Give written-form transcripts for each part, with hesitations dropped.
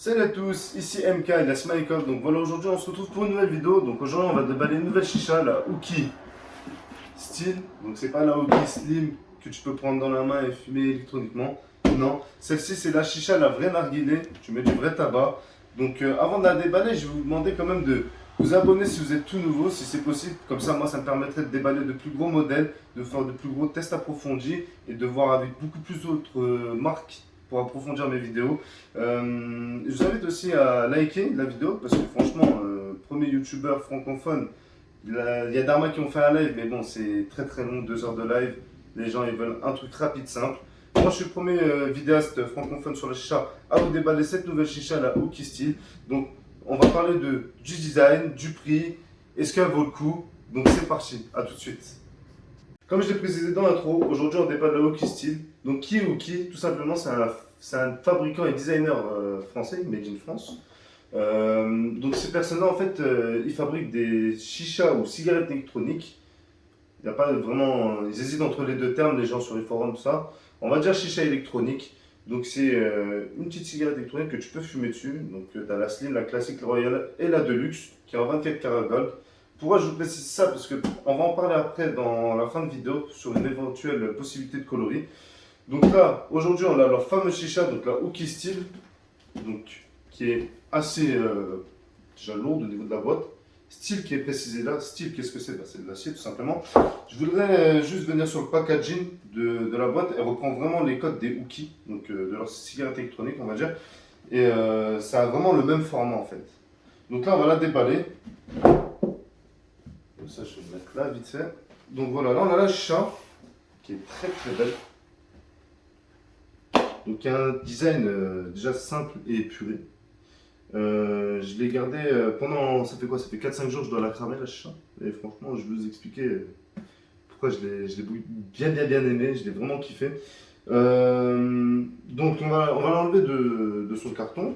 Salut à tous, ici MK et la Smile Cup. Donc voilà, aujourd'hui on se retrouve pour une nouvelle vidéo. Donc aujourd'hui on va déballer une nouvelle chicha, la Hooky Style. Donc c'est pas la Hooky Slim que tu peux prendre dans la main et fumer électroniquement. Non, celle-ci c'est la chicha, la vraie narguilé. Tu mets du vrai tabac. Donc avant de la déballer, je vais vous demander quand même de vous abonner si vous êtes tout nouveau, si c'est possible. Comme ça, moi ça me permettrait de déballer de plus gros modèles, de faire de plus gros tests approfondis et de voir avec beaucoup plus d'autres marques pour approfondir mes vidéos. Je vous invite aussi à liker la vidéo parce que franchement, premier youtubeur francophone, il y a Dharma qui ont fait un live, mais bon, c'est très très long, 2 heures de live. Les gens ils veulent un truc rapide, simple. Moi je suis le premier vidéaste francophone sur la chicha à vous déballer cette nouvelle chicha, la Hooky Style. Donc on va parler du design, du prix, est-ce qu'elle vaut le coup. Donc c'est parti, à tout de suite. Comme je l'ai précisé dans l'intro, aujourd'hui on déballe la Hooky Style. Donc qui est Hooky? Tout simplement c'est un fabricant et designer français, made in France. Donc ces personnes-là en fait ils fabriquent des chichas ou cigarettes électroniques. Il n'y a pas vraiment, ils hésitent entre les deux termes, les gens sur les forums, tout ça. On va dire chicha électronique. Donc c'est une petite cigarette électronique que tu peux fumer dessus. Donc tu as la Slim, la classique, la Royale et la Deluxe qui est en 24 karat gold. Pourquoi je vous précise ça? Parce qu'on va en parler après dans la fin de vidéo sur une éventuelle possibilité de coloris. Donc là, aujourd'hui, on a leur fameux chicha, donc la Hooky Style, donc, qui est assez déjà lourde au niveau de la boîte. Style qui est précisé là. Style, qu'est-ce que c'est? C'est de l'acier tout simplement. Je voudrais juste venir sur le packaging de la boîte. Elle reprend vraiment les codes des Hooky, donc de leur cigarette électronique, on va dire. Et ça a vraiment le même format en fait. Donc là, on va la déballer. Comme ça, je vais le mettre là vite fait. Donc voilà, là on a la chicha qui est très très belle. Donc il y a un design déjà simple et épuré. Je l'ai gardé pendant, ça fait quoi? Ça fait 4-5 jours que je dois la cramer la chicha. Et franchement, je vais vous expliquer pourquoi je l'ai bien aimé, je l'ai vraiment kiffé. Donc on va l'enlever de son carton.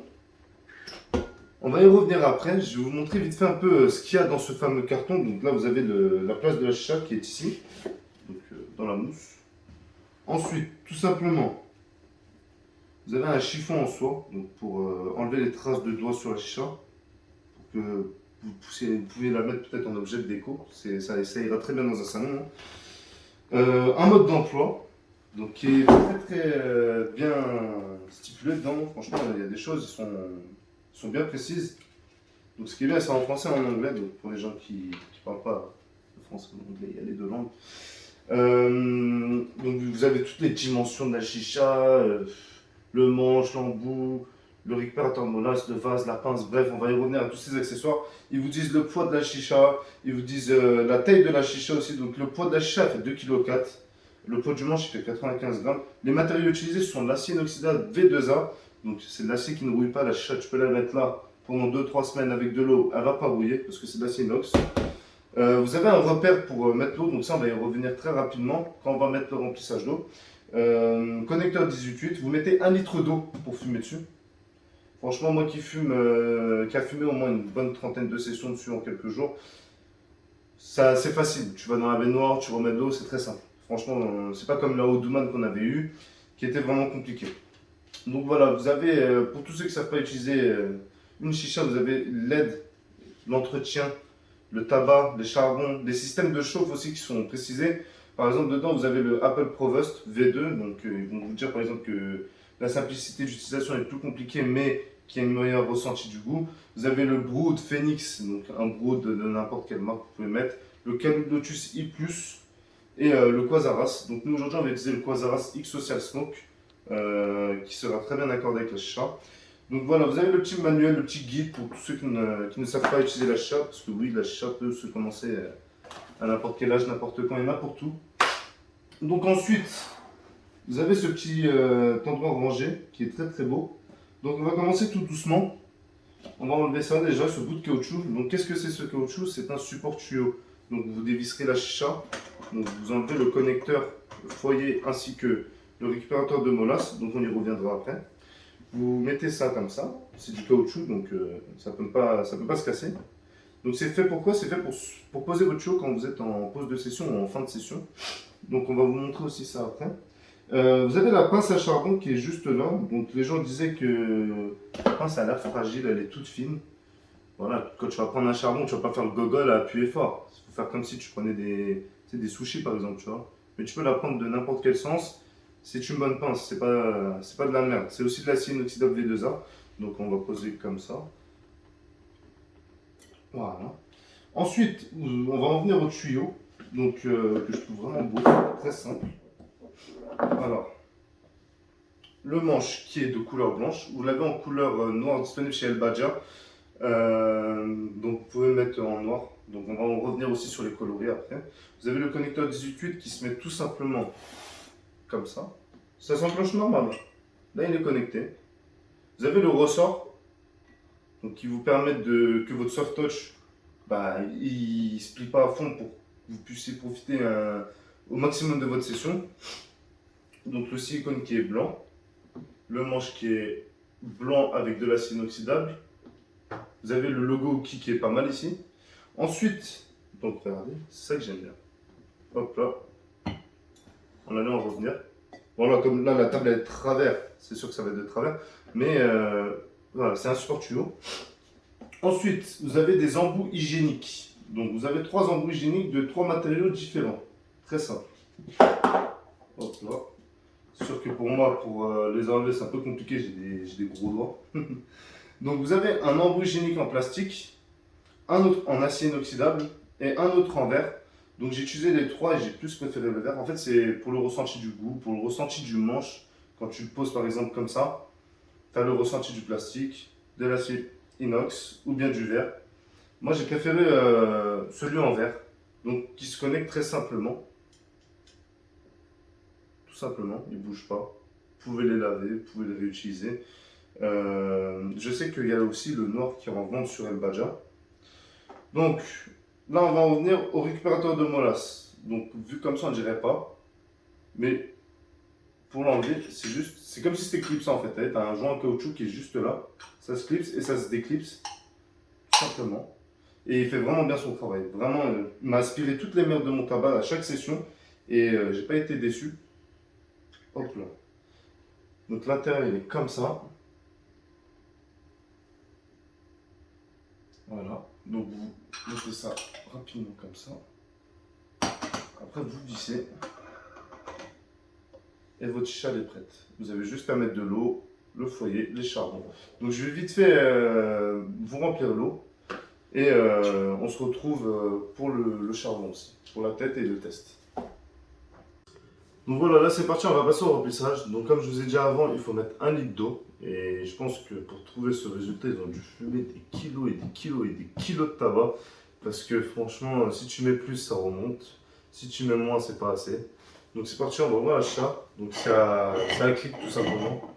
On va y revenir après. Je vais vous montrer vite fait un peu ce qu'il y a dans ce fameux carton. Donc là, vous avez la place de la chicha qui est ici, donc, dans la mousse. Ensuite, tout simplement, vous avez un chiffon en soie donc pour enlever les traces de doigts sur la chicha. Pour que vous pouvez la mettre peut-être en objet de déco. Ça ira très bien dans un salon. Un mode d'emploi donc qui est très bien stipulé dedans. Franchement, il y a des choses qui sont bien précises. Donc ce qui est bien, c'est en français et en anglais. Donc pour les gens qui ne parlent pas le français ou l'anglais, il y a les deux langues. Donc vous avez toutes les dimensions de la chicha, le manche, l'embout, le récupérateur de molasses, le vase, la pince, bref, on va y revenir à tous ces accessoires. Ils vous disent le poids de la chicha, ils vous disent la taille de la chicha aussi. Donc le poids de la chicha fait 2,4 kg, le poids du manche il fait 95 grammes. Les matériaux utilisés sont de l'acier inoxydable V2A, donc c'est de l'acier qui ne rouille pas. La chicha, tu peux la mettre là pendant 2-3 semaines avec de l'eau, elle ne va pas rouiller parce que c'est de l'acier inox. Vous avez un repère pour mettre l'eau, donc ça on va y revenir très rapidement quand on va mettre le remplissage d'eau. Connecteur 18, vous mettez 1 litre d'eau pour fumer dessus. Franchement, moi qui a fumé au moins une bonne trentaine de sessions dessus en quelques jours, c'est facile. Tu vas dans la baignoire, tu remets de l'eau, c'est très simple. Franchement, c'est pas comme la Oudouman qu'on avait eu, qui était vraiment compliqué. Donc voilà, vous avez, pour tous ceux qui ne savent pas utiliser une chicha, vous avez l'aide, l'entretien, le tabac, les charbons, les systèmes de chauffe aussi qui sont précisés. Par exemple, dedans, vous avez le Apple Provost V2. Donc, ils vont vous dire par exemple que la simplicité d'utilisation est plus compliquée, mais qui a une meilleure ressenti du goût. Vous avez le Brood Phoenix, donc un Brood de n'importe quelle marque, vous pouvez mettre. Le Calut Lotus I+, et le Quasaras. Donc, nous aujourd'hui, on va utiliser le Quasaras X Social Smoke, qui sera très bien accordé avec la chicha. Donc voilà, vous avez le petit manuel, le petit guide pour tous ceux qui ne savent pas utiliser la chicha, parce que oui, la chicha peut se commencer à n'importe quel âge, n'importe quand et n'importe où. Donc ensuite, vous avez ce petit endroit rangé qui est très beau. Donc on va commencer tout doucement. On va enlever ça déjà, ce bout de caoutchouc. Donc qu'est-ce que c'est ce caoutchouc? C'est un support tuyau. Donc vous dévisserez la chicha. Donc vous enlevez le connecteur, le foyer ainsi que le récupérateur de molasses. Donc on y reviendra après. Vous mettez ça comme ça, c'est du caoutchouc, donc ça peut pas se casser. Donc c'est fait pour quoi? C'est fait pour poser votre tuyau quand vous êtes en pause de session ou en fin de session. Donc on va vous montrer aussi ça après. Vous avez la pince à charbon qui est juste là. Donc les gens disaient que la pince a l'air fragile, elle est toute fine. Voilà, quand tu vas prendre un charbon, tu vas pas faire le gogol à appuyer fort. Il faut faire comme si tu prenais tu sais, des sushis par exemple, tu vois. Mais tu peux la prendre de n'importe quel sens. C'est une bonne pince, c'est pas de la merde. C'est aussi de l'acier inoxydable V2A. Donc on va poser comme ça. Voilà. Ensuite, on va en venir au tuyau. Donc que je trouve vraiment beau, très simple. Alors, le manche qui est de couleur blanche, vous l'avez en couleur noire disponible chez El Badja. Donc vous pouvez mettre en noir. Donc on va en revenir aussi sur les coloris après. Vous avez le connecteur 18.8 qui se met tout simplement comme ça. Ça s'enclenche normal. Là il est connecté. Vous avez le ressort donc, qui vous permet que votre soft touch il ne se plie pas à fond pour que vous puissiez profiter au maximum de votre session. Donc le silicone qui est blanc, le manche qui est blanc avec de l'acier inoxydable. Vous avez le logo qui est pas mal ici. Ensuite, donc regardez, c'est ça que j'aime bien. Hop là. On allait en revenir. Bon là, comme là la table est de travers, c'est sûr que ça va être de travers. Mais voilà, c'est un support tuyau. Ensuite, vous avez des embouts hygiéniques. Donc vous avez 3 embouts hygiéniques de 3 matériaux différents. Très simple. Hop là. C'est sûr que pour moi, pour les enlever, c'est un peu compliqué, j'ai des gros doigts. Donc vous avez un embout hygiénique en plastique, un autre en acier inoxydable et un autre en verre. Donc j'ai utilisé les 3 et j'ai plus préféré le verre. En fait, c'est pour le ressenti du goût, pour le ressenti du manche. Quand tu le poses par exemple comme ça, tu as le ressenti du plastique, de l'acier inox ou bien du verre. Moi j'ai préféré celui en verre, donc qui se connecte très simplement. Tout simplement, il ne bouge pas. Vous pouvez les laver, vous pouvez les réutiliser. Je sais qu'il y a aussi le noir qui est en vente sur El Badja. Donc là, on va en venir au récupérateur de molasse. Donc vu comme ça, on ne dirait pas. Mais pour l'enlever, c'est comme si c'était clipsé en fait. Tu as un joint en caoutchouc qui est juste là. Ça se clipse et ça se déclipse. Tout simplement. Et il fait vraiment bien son travail. Vraiment, il m'a aspiré toutes les merdes de mon tabac à chaque session. Et j'ai pas été déçu. Hop là. Donc l'intérieur, il est comme ça. Voilà, donc vous mettez ça rapidement comme ça. Après vous vissez. Et votre chicha est prête. Vous avez juste à mettre de l'eau, le foyer, les charbons. Donc je vais vite fait vous remplir l'eau. Et on se retrouve pour le charbon aussi. Pour la tête et le test. Donc voilà, là c'est parti, on va passer au remplissage. Donc comme je vous ai dit avant, il faut mettre 1 litre d'eau. Et je pense que pour trouver ce résultat, ils ont dû fumer des kilos et des kilos et des kilos de tabac. Parce que franchement, si tu mets plus, ça remonte. Si tu mets moins, c'est pas assez. Donc c'est parti, on va voir la chicha. Donc c'est à clic tout simplement.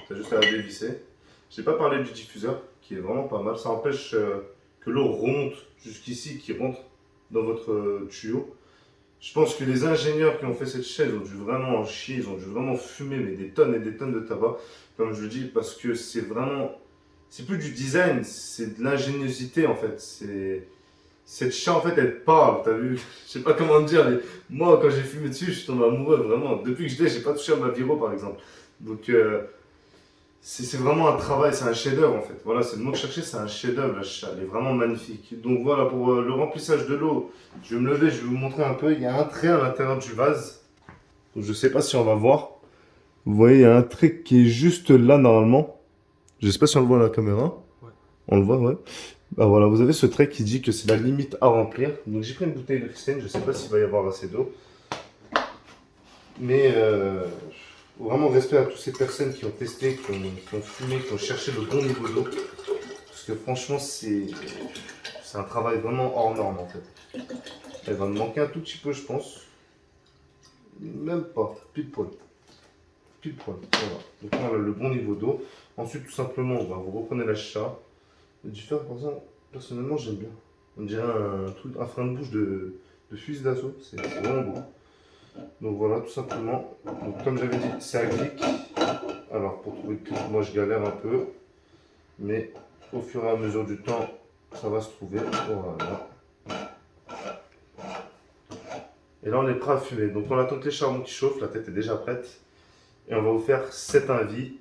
Tu as juste à la dévisser. J'ai pas parlé du diffuseur, qui est vraiment pas mal. Ça empêche que l'eau remonte jusqu'ici, qui rentre dans votre tuyau. Je pense que les ingénieurs qui ont fait cette chaise ont dû vraiment en chier, ils ont dû vraiment fumer mais des tonnes et des tonnes de tabac, comme je le dis, parce que c'est vraiment, c'est plus du design, c'est de l'ingéniosité en fait. Cette chaise en fait elle parle, t'as vu, je sais pas comment te dire, mais moi quand j'ai fumé dessus, je suis tombé amoureux vraiment. Depuis que je l'ai, j'ai pas touché à ma Viro par exemple. Donc c'est vraiment un travail, c'est un chef-d'œuvre en fait. Voilà, c'est le mot que je cherchais, c'est un chef-d'œuvre. La chicha, elle est vraiment magnifique. Donc voilà, pour le remplissage de l'eau, je vais me lever, je vais vous montrer un peu. Il y a un trait à l'intérieur du vase. Donc, je sais pas si on va voir. Vous voyez, il y a un trait qui est juste là normalement. Je sais pas si on le voit à la caméra. Ouais. On le voit, ouais. Bah voilà, vous avez ce trait qui dit que c'est la limite à remplir. Donc j'ai pris une bouteille de cristalline, je sais pas s'il va y avoir assez d'eau. Mais vraiment respect à toutes ces personnes qui ont testé, qui ont fumé, qui ont cherché le bon niveau d'eau. Parce que franchement, c'est un travail vraiment hors norme en fait. Elle va me manquer un tout petit peu, je pense. Même pas, pile poil. Pile poil, voilà. Donc là, on a le bon niveau d'eau. Ensuite, tout simplement, vous reprenez la chicha. Le diffuseur, par exemple, personnellement, j'aime bien. On dirait un frein de bouche de fusil d'assaut. C'est vraiment beau. Donc voilà, tout simplement. Donc, comme j'avais dit, c'est à clic. Alors pour trouver le clic, moi je galère un peu. Mais au fur et à mesure du temps, ça va se trouver. Voilà. Et là on est prêt à fumer. Donc on attend que les charbons qui chauffent, la tête est déjà prête. Et on va vous faire 7 avis.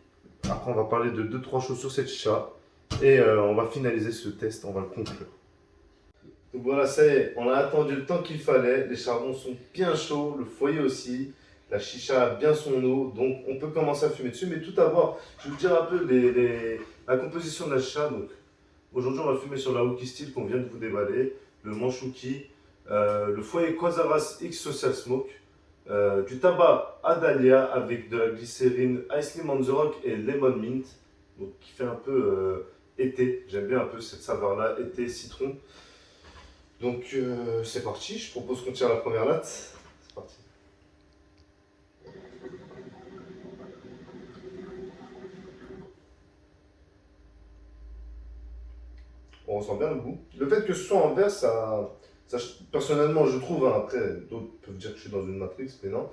Après, on va parler de 2-3 choses sur cette chicha. Et on va finaliser ce test, on va le conclure. Donc voilà, ça y est, on a attendu le temps qu'il fallait. Les charbons sont bien chauds, le foyer aussi. La chicha a bien son eau, donc on peut commencer à fumer dessus. Mais tout d'abord, je vais vous dire un peu la composition de la chicha. Donc, aujourd'hui, on va fumer sur la Wookie Steel qu'on vient de vous déballer, le Manchuki, le foyer Quasaras X Social Smoke, du tabac Adalia avec de la glycérine Ice Lemon on the Rock et Lemon Mint, donc qui fait un peu été. J'aime bien un peu cette saveur-là, été, citron. Donc c'est parti, je propose qu'on tire la première latte. C'est parti. On ressent bien le goût. Le fait que ce soit en verre, personnellement, je trouve, hein, après, d'autres peuvent dire que je suis dans une matrix, mais non,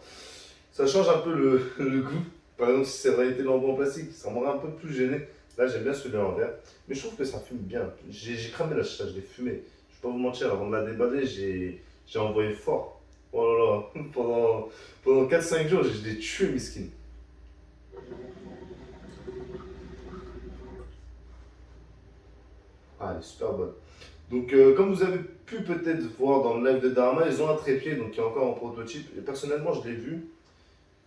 ça change un peu le goût. Par exemple, si ça avait été dans le en plastique, ça m'aurait un peu plus gêné. Là, j'aime bien celui-là en verre. Mais je trouve que ça fume bien. J'ai cramé la chicha, je l'ai fumé. Je vais pas vous mentir, avant de la déballer, j'ai envoyé fort. Oh là là, pendant 4-5 jours, je l'ai tué, miskin. Ah, elle est super bonne. Donc, comme vous avez pu peut-être voir dans le live de Dharma, ils ont un trépied, donc qui est encore en prototype. Et personnellement, je l'ai vu,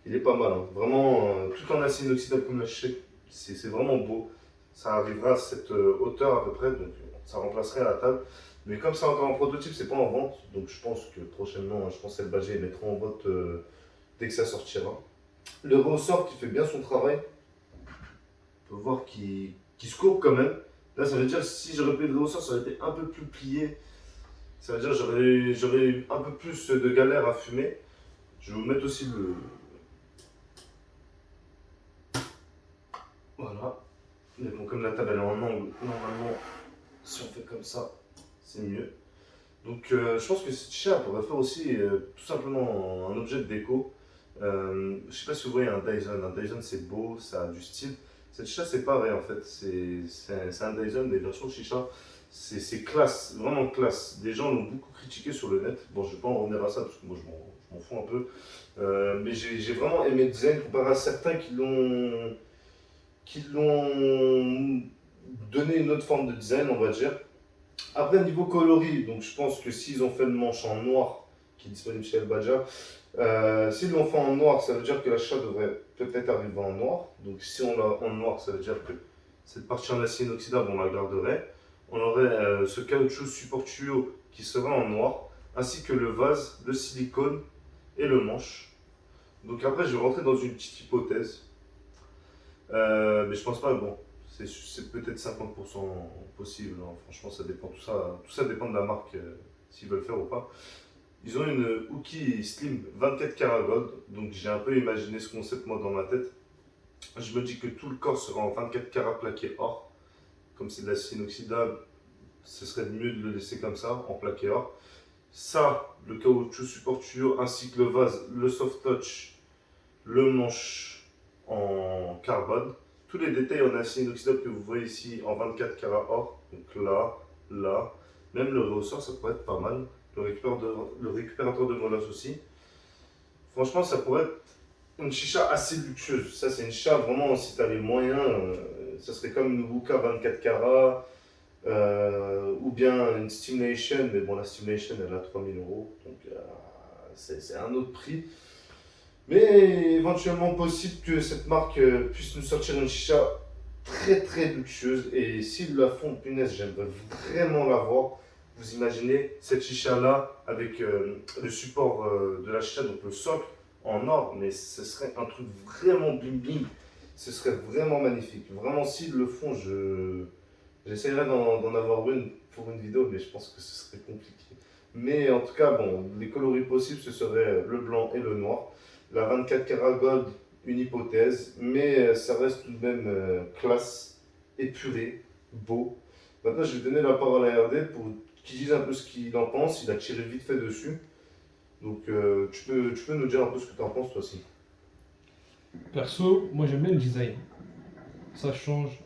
il est pas mal. Hein. Vraiment, tout en acier inoxydable comme la chic, c'est vraiment beau. Ça arrivera à cette hauteur à peu près, donc ça remplacerait à la table. Mais comme c'est encore en prototype, c'est pas en vente. Donc je pense que prochainement, je pense que LBG les mettra en vente dès que ça sortira. Le ressort qui fait bien son travail, on peut voir qu'il se courbe quand même. Là, ça veut dire que si j'aurais pris le ressort, ça aurait été un peu plus plié. Ça veut dire que j'aurais eu un peu plus de galère à fumer. Je vais vous mettre aussi le. Voilà. Mais bon, comme la table elle est en angle, normalement, si on fait comme ça, c'est mieux. Donc je pense que cette chicha pourrait faire aussi tout simplement un objet de déco. Je sais pas si vous voyez un Dyson. Un Dyson c'est beau, ça a du style. Cette chicha c'est pareil en fait. C'est un Dyson, des versions chicha. C'est classe, vraiment classe. Des gens l'ont beaucoup critiqué sur le net. Bon, je vais pas en revenir à ça parce que moi je m'en fous un peu. Mais j'ai vraiment aimé le design comparé à certains qui l'ont donné une autre forme de design, on va dire. Après, niveau coloris, donc je pense que s'ils ont fait le manche en noir, qui est disponible chez El Badja, s'ils l'ont fait en noir, ça veut dire que l'achat devrait peut-être arriver en noir. Donc si on l'a en noir, ça veut dire que cette partie en acier inoxydable, on la garderait. On aurait ce caoutchouc support tuyau qui serait en noir, ainsi que le vase, le silicone et le manche. Donc après, je vais rentrer dans une petite hypothèse. Mais je pense pas, bon, c'est peut-être 50% possible. Hein. Franchement, ça dépend. Tout ça dépend de la marque, s'ils veulent faire ou pas. Ils ont une Hookie Slim 24 karat gold. Donc j'ai un peu imaginé ce concept moi dans ma tête. Je me dis que tout le corps sera en 24 carats plaqué or. Comme c'est de l'acier inoxydable, ce serait mieux de le laisser comme ça, en plaqué or. Ça, le caoutchouc support tuyau, ainsi que le vase, le soft touch, le manche en carbone. Tous les détails en acier inoxydable que vous voyez ici en 24 carats or. Donc là, même le ressort, ça pourrait être pas mal. Le récupérateur de molas aussi. Franchement, ça pourrait être une chicha assez luxueuse. Ça, c'est une chicha vraiment, si tu as les moyens, ça serait comme une Wuka 24 carats. Ou bien une Stimulation, mais bon, la Stimulation elle a 3000 euros, donc c'est un autre prix. Mais éventuellement possible que cette marque puisse nous sortir une chicha très très luxueuse. Et s'ils la font, punaise, j'aimerais vraiment la voir. Vous imaginez cette chicha là avec le support de la chicha, donc le socle en or, mais ce serait un truc vraiment bling bling. Ce serait vraiment magnifique. Vraiment, s'ils le font, j'essaierai d'en avoir une pour une vidéo, mais je pense que ce serait compliqué. Mais en tout cas, bon, les coloris possibles, ce serait le blanc et le noir. La 24 karat gold, une hypothèse, mais ça reste tout de même classe, épuré, beau. Maintenant, je vais donner la parole à RD pour qu'il dise un peu ce qu'il en pense. Il a tiré vite fait dessus. Donc, tu peux nous dire un peu ce que tu en penses, toi aussi. Perso, moi j'aime bien le design. Ça change.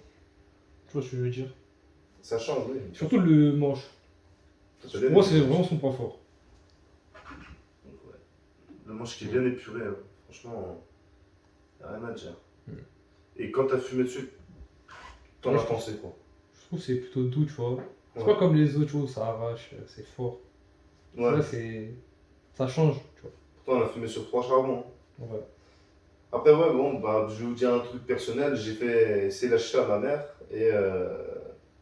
Tu vois ce que je veux dire? Ça change, oui. Surtout le manche. Ça Pour moi, c'est vraiment son point fort. Donc, ouais. Le manche qui est bien épuré, hein. Franchement, y a rien à dire. Mm. Et quand t'as fumé dessus, t'en Ouais, as pensé quoi? Je trouve que c'est plutôt doux, tu vois. C'est Ouais. pas comme les autres, tu vois, où ça arrache, c'est fort. Ouais. Là, c'est. Ça change, tu Pourtant, on a fumé sur 3 charbons. vois. Ouais. Après, ouais, bon, bah, je vais vous dire un truc personnel. J'ai fait essayer la chicha à ma mère. Et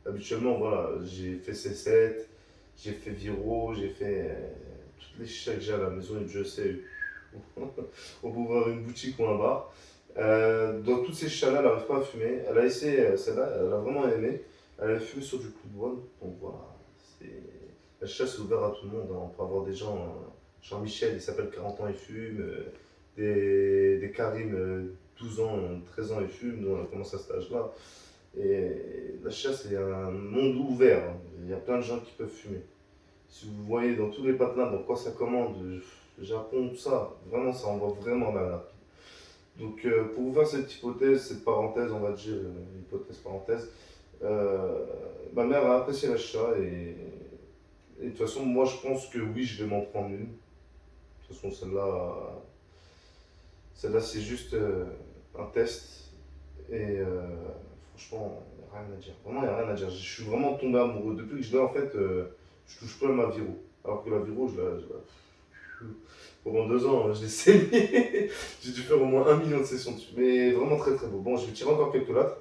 habituellement, voilà, j'ai fait C7, j'ai fait Viro, j'ai fait toutes les chichas que j'ai à la maison. Et Dieu sait, on peut ouvrir une boutique ou un bar. Dans toutes ces chichas-là, elle n'arrive pas à fumer. Elle a essayé celle-là, elle a vraiment aimé. Elle a fumé sur du Club One. Donc voilà, c'est... la chicha, c'est ouvert à tout le monde, hein. On peut avoir des gens, Jean-Michel, il s'appelle 40 ans, il fume. Des Karim, 12 ans, 13 ans, ils fument. Nous, on a commencé à cet âge-là. Et la chicha, c'est un monde ouvert, hein. Il y a plein de gens qui peuvent fumer. Si vous voyez dans tous les patelins, dans quoi ça commande, Japon, tout ça, vraiment, ça envoie vraiment mal. Donc, pour vous faire cette hypothèse, cette parenthèse, on va dire, hypothèse parenthèse, euh, ma mère a apprécié la chicha et de toute façon, moi, je pense que oui, je vais m'en prendre une. De toute façon, celle-là, c'est juste un test. Et franchement, il n'y a rien à dire. Vraiment, il n'y a rien à dire. Je suis vraiment tombé amoureux. Depuis que je l'ai, en fait, je touche pas à ma Viro. Alors que la Viro, pendant 2 ans, je l'ai saigné. J'ai dû faire au moins 1 million de sessions dessus. Mais vraiment très très beau. Bon, je vais tirer encore quelques lattes.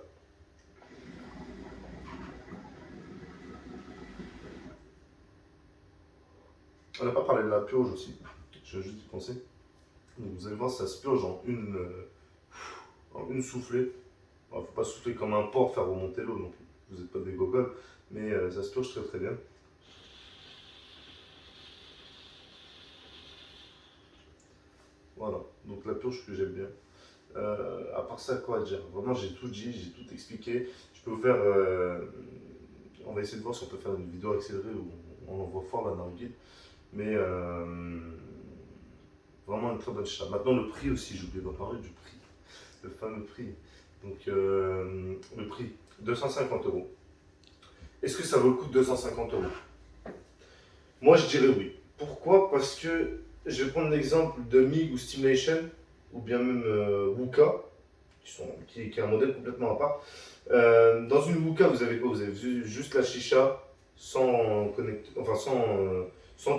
On n'a pas parlé de la purge aussi. Je vais juste y penser. Donc vous allez voir, ça se purge en une soufflée. Il ne faut pas souffler comme un porc, faire remonter l'eau non plus. Vous n'êtes pas des gogoles, mais ça se purge très très bien. Voilà, donc la purge que j'aime bien. À part ça, quoi dire? Vraiment, j'ai tout dit, j'ai tout expliqué. Je peux vous faire. On va essayer de voir si on peut faire une vidéo accélérée où on envoie fort la narguile. Mais vraiment une très bonne chicha. Maintenant, le prix aussi, j'ai oublié d'en parler du prix. Le fameux prix. Donc, le prix, 250 euros. Est-ce que ça vaut le coup de 250 euros? Moi, je dirais oui. Pourquoi? Parce que je vais prendre l'exemple de MIG ou Stimulation, ou bien même Wuka, qui est un modèle complètement à part. Dans une Wuka, vous avez quoi? Vous avez juste la chicha, sans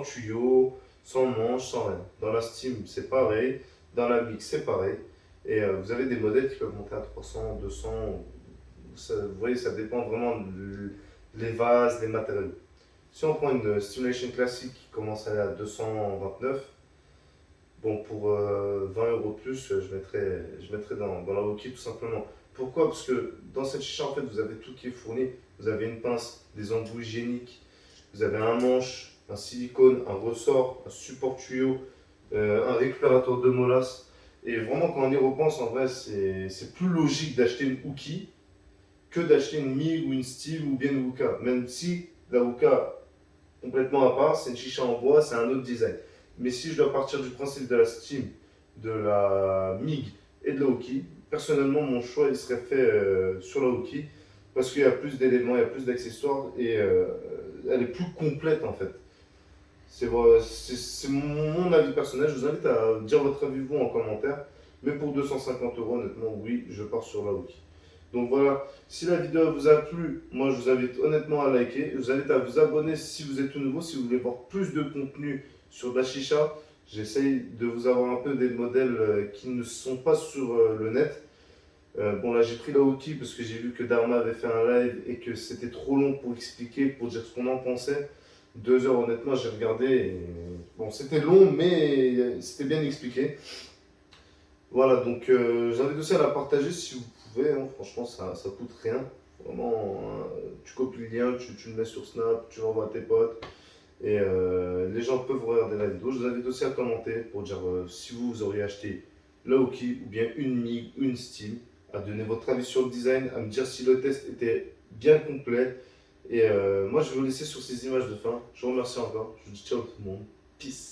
tuyau, sans manche, sans rien. Dans la Steam, c'est pareil. Dans la MIG, c'est pareil. Et vous avez des modèles qui peuvent monter à 300, 200. Vous voyez, ça dépend vraiment des vases, des matériaux. Si on prend une Stimulation classique qui commence à aller à 229, bon, pour 20 euros de plus, je mettrais dans la Woki tout simplement. Pourquoi? Parce que dans cette chicha, en fait, vous avez tout qui est fourni. Vous avez une pince, des embouts hygiéniques, vous avez un manche, un silicone, un ressort, un support tuyau, un récupérateur de molasse. Et vraiment, quand on y repense, en vrai, c'est plus logique d'acheter une Hooky que d'acheter une Mi ou une Steel ou bien une Wuka. Même si la Wuka, complètement à part, c'est une chicha en bois, c'est un autre design. Mais si je dois partir du principe de la Steam, de la MIG et de la Hoki, personnellement, mon choix il serait fait sur la Hoki parce qu'il y a plus d'éléments, il y a plus d'accessoires et elle est plus complète en fait. C'est mon avis personnel. Je vous invite à dire votre avis vous en commentaire. Mais pour 250 euros, honnêtement, oui, je pars sur la Hoki. Donc voilà, si la vidéo vous a plu, moi je vous invite honnêtement à liker. Je vous invite à vous abonner si vous êtes tout nouveau, si vous voulez voir plus de contenu sur la chicha. J'essaye de vous avoir un peu des modèles qui ne sont pas sur le net. Bon là j'ai pris la Hoki parce que j'ai vu que Dharma avait fait un live et que c'était trop long pour expliquer, pour dire ce qu'on en pensait. 2 heures honnêtement j'ai regardé et bon c'était long mais c'était bien expliqué. Voilà donc j'invite aussi à la partager si vous pouvez, hein. Franchement ça coûte rien. Vraiment, tu copies le lien, tu le mets sur Snap, tu l'envoies à tes potes et les gens peuvent regarder la vidéo. Je vous invite aussi à commenter pour dire si vous auriez acheté la Hoki ou bien une MIG, une Steel, à donner votre avis sur le design, à me dire si le test était bien complet. Et moi je vais vous laisser sur ces images de fin. Je vous remercie encore. Je vous dis ciao tout le monde. Peace.